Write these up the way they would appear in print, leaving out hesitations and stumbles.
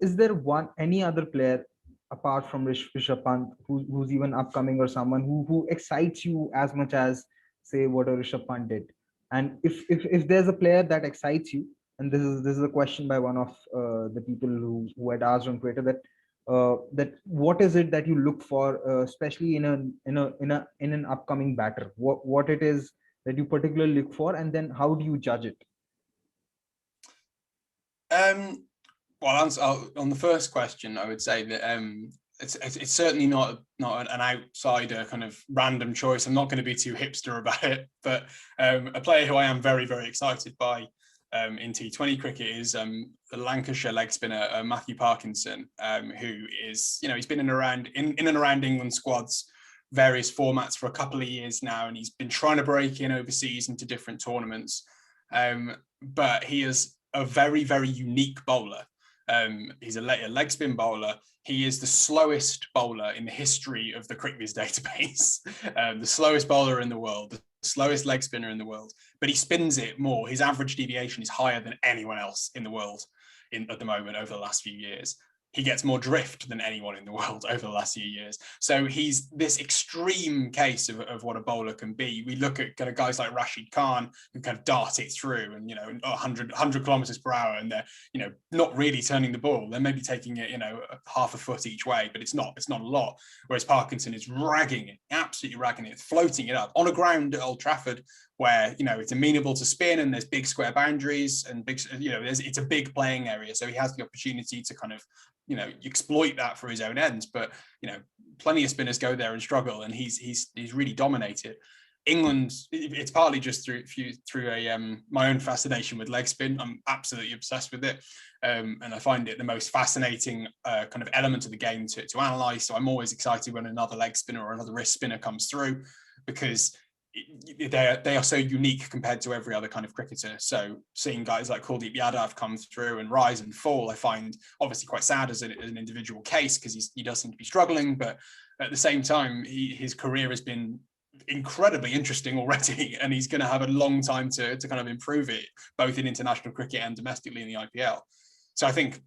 is there any other player apart from Rishabh Pant who's even upcoming, or someone who excites you as much as, say, what a Rishabh Pant did? And if there's a player that excites you, and this is a question by one of the people who had asked on Twitter, that what is it that you look for, especially in an upcoming batter? What it is that you particularly look for, and then how do you judge it? Well, on the first question, I would say that it's certainly not an outsider kind of random choice. I'm not going to be too hipster about it, but a player who I am very, very excited by in T20 cricket is the Lancashire leg spinner Matthew Parkinson, who is, he's been in and around England squads, various formats for a couple of years now, and he's been trying to break in overseas into different tournaments. But he is a very, very unique bowler. He's a leg spin bowler. He is the slowest bowler in the history of the CricViz database, the slowest bowler in the world, the slowest leg spinner in the world, but he spins it more. His average deviation is higher than anyone else in the world at the moment over the last few years. He gets more drift than anyone in the world over the last few years. So he's this extreme case of what a bowler can be. We look at kind of guys like Rashid Khan who kind of dart it through and, 100 kilometers per hour, and they're, not really turning the ball. They're maybe taking it, half a foot each way, but it's not a lot. Whereas Parkinson is ragging it, absolutely ragging it, floating it up on a ground at Old Trafford where, it's amenable to spin and there's big square boundaries and big, it's a big playing area. So he has the opportunity to kind of, exploit that for his own ends. But, plenty of spinners go there and struggle, and he's really dominated. England, it's partly just through my own fascination with leg spin. I'm absolutely obsessed with it. And I find it the most fascinating kind of element of the game to analyze. So I'm always excited when another leg spinner or another wrist spinner comes through, because they are so unique compared to every other kind of cricketer. So seeing guys like Kuldeep Yadav come through and rise and fall, I find obviously quite sad as an individual case, because he does seem to be struggling. But at the same time, his career has been incredibly interesting already, and he's going to have a long time to kind of improve it, both in international cricket and domestically in the IPL. So I think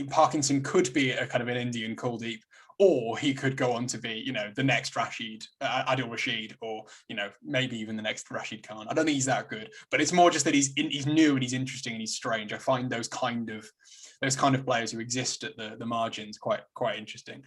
Parkinson could be a kind of an Indian Kuldeep, or he could go on to be, the next Adil Rashid, or, maybe even the next Rashid Khan. I don't think he's that good, but it's more just that he's new and he's interesting and he's strange. I find those kind of players who exist at the margins quite interesting.